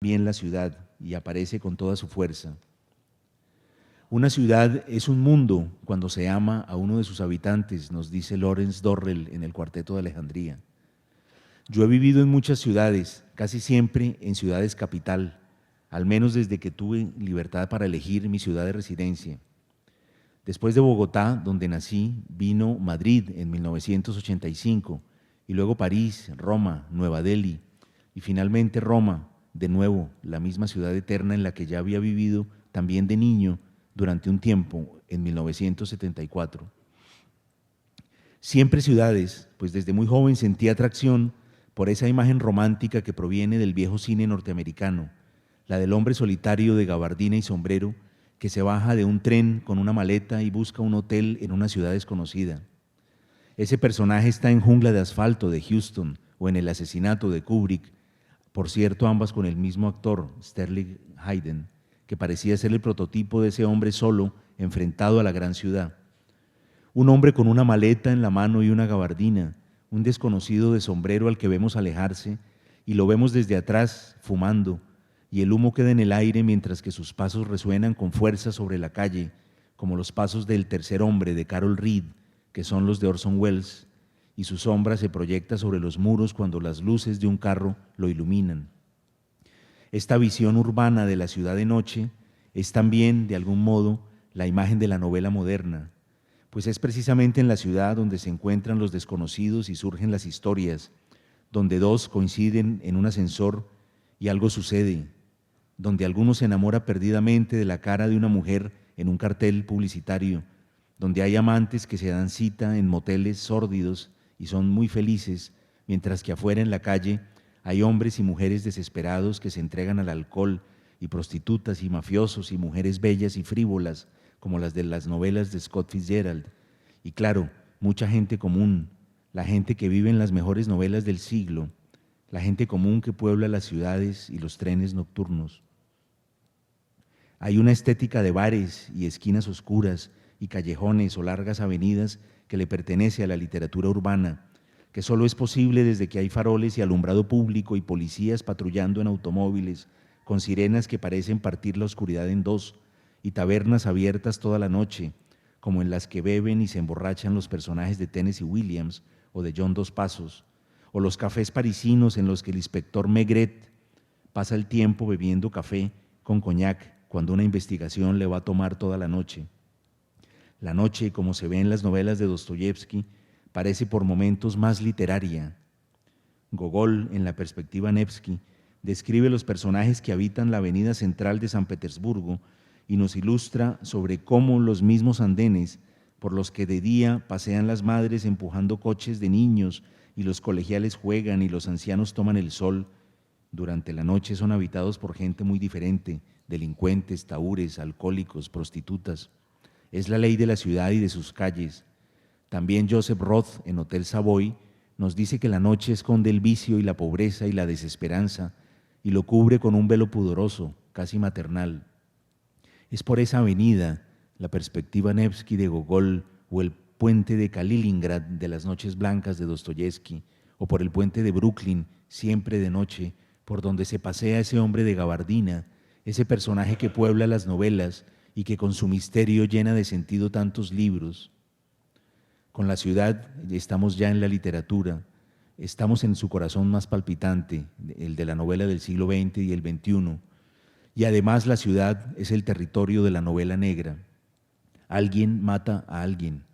bien la ciudad y aparece con toda su fuerza. Una ciudad es un mundo cuando se ama a uno de sus habitantes, nos dice Lawrence Dorrell en el Cuarteto de Alejandría. Yo he vivido en muchas ciudades, casi siempre en ciudades capital, al menos desde que tuve libertad para elegir mi ciudad de residencia. Después de Bogotá, donde nací, vino Madrid en 1985, y luego París, Roma, Nueva Delhi, y finalmente Roma, de nuevo, la misma ciudad eterna en la que ya había vivido también de niño durante un tiempo, en 1974. Siempre ciudades, pues desde muy joven sentí atracción por esa imagen romántica que proviene del viejo cine norteamericano, la del hombre solitario de gabardina y sombrero que se baja de un tren con una maleta y busca un hotel en una ciudad desconocida. Ese personaje está en Jungla de Asfalto de Huston o en El asesinato de Kubrick, por cierto, ambas con el mismo actor, Sterling Hayden, que parecía ser el prototipo de ese hombre solo enfrentado a la gran ciudad. Un hombre con una maleta en la mano y una gabardina, un desconocido de sombrero al que vemos alejarse y lo vemos desde atrás fumando, y el humo queda en el aire mientras que sus pasos resuenan con fuerza sobre la calle, como los pasos del tercer hombre de Carol Reed, que son los de Orson Welles, y su sombra se proyecta sobre los muros cuando las luces de un carro lo iluminan. Esta visión urbana de la ciudad de noche es también, de algún modo, la imagen de la novela moderna, pues es precisamente en la ciudad donde se encuentran los desconocidos y surgen las historias, donde dos coinciden en un ascensor y algo sucede, donde alguno se enamora perdidamente de la cara de una mujer en un cartel publicitario, donde hay amantes que se dan cita en moteles sórdidos y son muy felices, mientras que afuera en la calle hay hombres y mujeres desesperados que se entregan al alcohol, y prostitutas y mafiosos y mujeres bellas y frívolas, como las de las novelas de Scott Fitzgerald. Y claro, mucha gente común, la gente que vive en las mejores novelas del siglo, la gente común que puebla las ciudades y los trenes nocturnos. Hay una estética de bares y esquinas oscuras y callejones o largas avenidas que le pertenece a la literatura urbana, que solo es posible desde que hay faroles y alumbrado público y policías patrullando en automóviles, con sirenas que parecen partir la oscuridad en dos, y tabernas abiertas toda la noche, como en las que beben y se emborrachan los personajes de Tennessee Williams o de John Dos Passos, o los cafés parisinos en los que el inspector Maigret pasa el tiempo bebiendo café con coñac cuando una investigación le va a tomar toda la noche. La noche, como se ve en las novelas de Dostoyevsky, parece por momentos más literaria. Gogol, en la perspectiva Nevsky, describe los personajes que habitan la avenida central de San Petersburgo y nos ilustra sobre cómo los mismos andenes por los que de día pasean las madres empujando coches de niños y los colegiales juegan y los ancianos toman el sol, durante la noche son habitados por gente muy diferente, delincuentes, tahúres, alcohólicos, prostitutas. Es la ley de la ciudad y de sus calles. También Joseph Roth, en Hotel Savoy, nos dice que la noche esconde el vicio y la pobreza y la desesperanza y lo cubre con un velo pudoroso, casi maternal. Es por esa avenida, la perspectiva Nevsky de Gogol, o el puente de Kaliningrad de las noches blancas de Dostoyevsky, o por el puente de Brooklyn, siempre de noche, por donde se pasea ese hombre de gabardina, ese personaje que puebla las novelas y que con su misterio llena de sentido tantos libros. Con la ciudad estamos ya en la literatura, estamos en su corazón más palpitante, el de la novela del siglo XX y el XXI, y además la ciudad es el territorio de la novela negra. Alguien mata a alguien.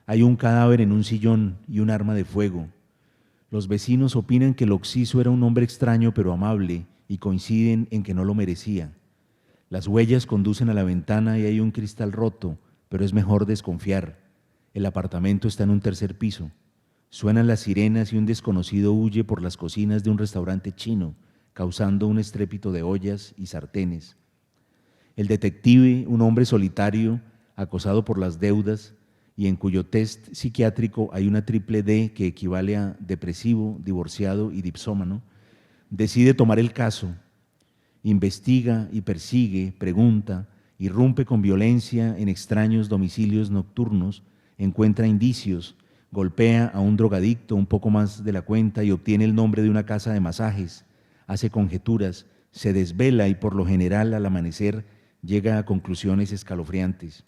Hay un cadáver en un sillón y un arma de fuego. Los vecinos opinan que el occiso era un hombre extraño pero amable y coinciden en que no lo merecía. Las huellas conducen a la ventana y hay un cristal roto, pero es mejor desconfiar. El apartamento está en un tercer piso. Suenan las sirenas y un desconocido huye por las cocinas de un restaurante chino, causando un estrépito de ollas y sartenes. El detective, un hombre solitario, acosado por las deudas, y en cuyo test psiquiátrico hay una triple D que equivale a depresivo, divorciado y dipsómano, decide tomar el caso. Investiga y persigue, pregunta, irrumpe con violencia en extraños domicilios nocturnos, encuentra indicios, golpea a un drogadicto un poco más de la cuenta y obtiene el nombre de una casa de masajes, hace conjeturas, se desvela y por lo general al amanecer llega a conclusiones escalofriantes.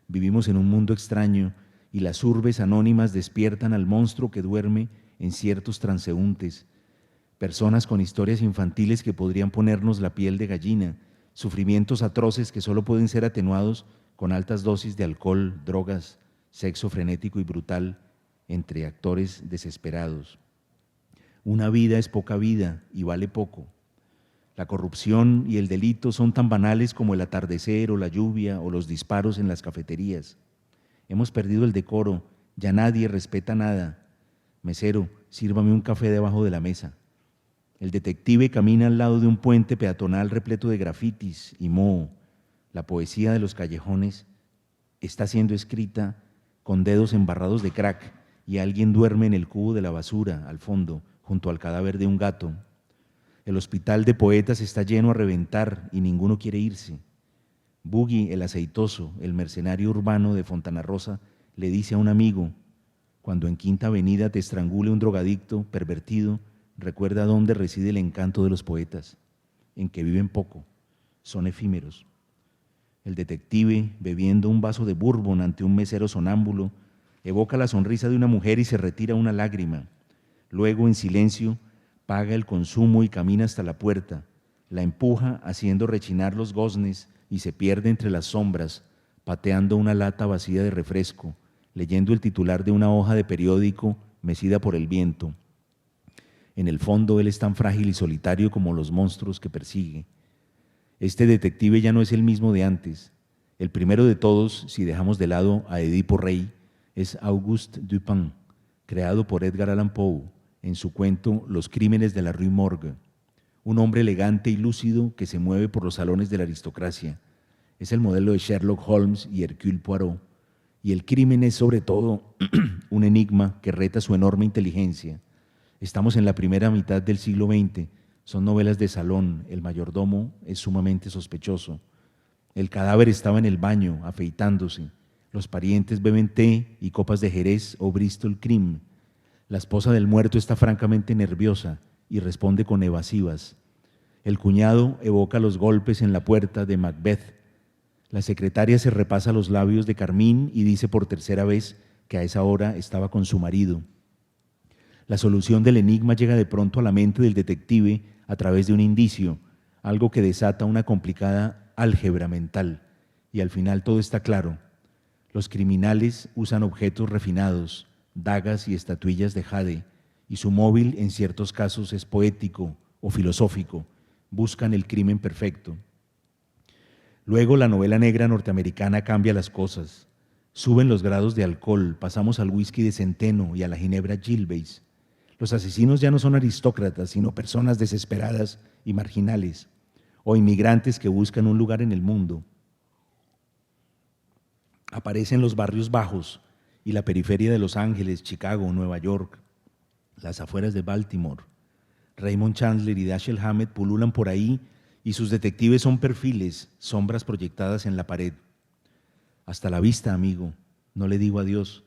Vivimos en un mundo extraño y las urbes anónimas despiertan al monstruo que duerme en ciertos transeúntes. Personas con historias infantiles que podrían ponernos la piel de gallina, sufrimientos atroces que solo pueden ser atenuados con altas dosis de alcohol, drogas, sexo frenético y brutal entre actores desesperados. Una vida es poca vida y vale poco. La corrupción y el delito son tan banales como el atardecer o la lluvia o los disparos en las cafeterías. Hemos perdido el decoro, ya nadie respeta nada. Mesero, sírvame un café debajo de la mesa. El detective camina al lado de un puente peatonal repleto de grafitis y moho. La poesía de los callejones está siendo escrita con dedos embarrados de crack y alguien duerme en el cubo de la basura al fondo, junto al cadáver de un gato. El hospital de poetas está lleno a reventar y ninguno quiere irse. Buggy, el aceitoso, el mercenario urbano de Fontana Rosa, le dice a un amigo: cuando en Quinta Avenida te estrangule un drogadicto pervertido, recuerda dónde reside el encanto de los poetas, en que viven poco, son efímeros. El detective, bebiendo un vaso de bourbon ante un mesero sonámbulo, evoca la sonrisa de una mujer y se retira una lágrima. Luego, en silencio, paga el consumo y camina hasta la puerta, la empuja haciendo rechinar los goznes y se pierde entre las sombras, pateando una lata vacía de refresco, leyendo el titular de una hoja de periódico mecida por el viento. En el fondo, él es tan frágil y solitario como los monstruos que persigue. Este detective ya no es el mismo de antes. El primero de todos, si dejamos de lado a Edipo Rey, es Auguste Dupin, creado por Edgar Allan Poe en su cuento Los crímenes de la Rue Morgue. Un hombre elegante y lúcido que se mueve por los salones de la aristocracia. Es el modelo de Sherlock Holmes y Hercule Poirot. Y el crimen es sobre todo un enigma que reta su enorme inteligencia. Estamos en la primera mitad del siglo XX. Son novelas de salón. El mayordomo es sumamente sospechoso. El cadáver estaba en el baño, afeitándose. Los parientes beben té y copas de Jerez o Bristol Cream. La esposa del muerto está francamente nerviosa y responde con evasivas. El cuñado evoca los golpes en la puerta de Macbeth. La secretaria se repasa los labios de carmín y dice por tercera vez que a esa hora estaba con su marido. La solución del enigma llega de pronto a la mente del detective a través de un indicio, algo que desata una complicada álgebra mental, y al final todo está claro. Los criminales usan objetos refinados, dagas y estatuillas de jade, y su móvil en ciertos casos es poético o filosófico. Buscan el crimen perfecto. Luego la novela negra norteamericana cambia las cosas. Suben los grados de alcohol, pasamos al whisky de centeno y a la ginebra Gilbey's. Los asesinos ya no son aristócratas, sino personas desesperadas y marginales, o inmigrantes que buscan un lugar en el mundo. Aparecen los barrios bajos y la periferia de Los Ángeles, Chicago, Nueva York, las afueras de Baltimore. Raymond Chandler y Dashiell Hammett pululan por ahí y sus detectives son perfiles, sombras proyectadas en la pared. Hasta la vista, amigo, no le digo adiós.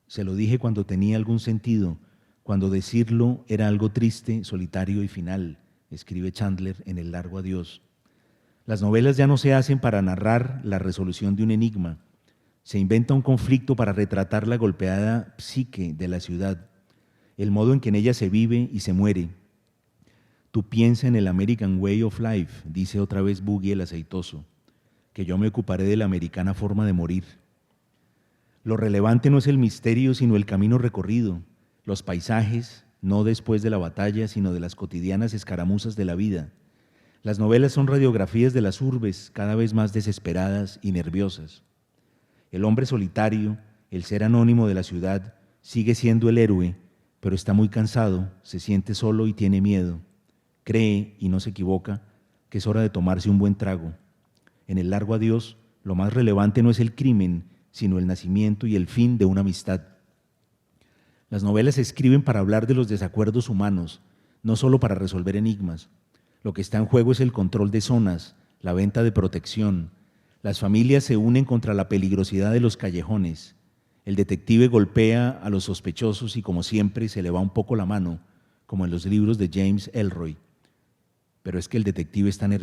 Se lo dije cuando tenía algún sentido, cuando decirlo era algo triste, solitario y final, escribe Chandler en El largo adiós. Las novelas ya no se hacen para narrar la resolución de un enigma. Se inventa un conflicto para retratar la golpeada psique de la ciudad, el modo en que en ella se vive y se muere. Tú piensa en el American Way of Life, dice otra vez Buggy el aceitoso, que yo me ocuparé de la americana forma de morir. Lo relevante no es el misterio, sino el camino recorrido, los paisajes, no después de la batalla, sino de las cotidianas escaramuzas de la vida. Las novelas son radiografías de las urbes, cada vez más desesperadas y nerviosas. El hombre solitario, el ser anónimo de la ciudad, sigue siendo el héroe, pero está muy cansado, se siente solo y tiene miedo. Cree, y no se equivoca, que es hora de tomarse un buen trago. En El largo adiós, lo más relevante no es el crimen, sino el nacimiento y el fin de una amistad. Las novelas se escriben para hablar de los desacuerdos humanos, no solo para resolver enigmas. Lo que está en juego es el control de zonas, la venta de protección. Las familias se unen contra la peligrosidad de los callejones. El detective golpea a los sospechosos y, como siempre, se le va un poco la mano, como en los libros de James Ellroy. pero es que el detective está nervioso.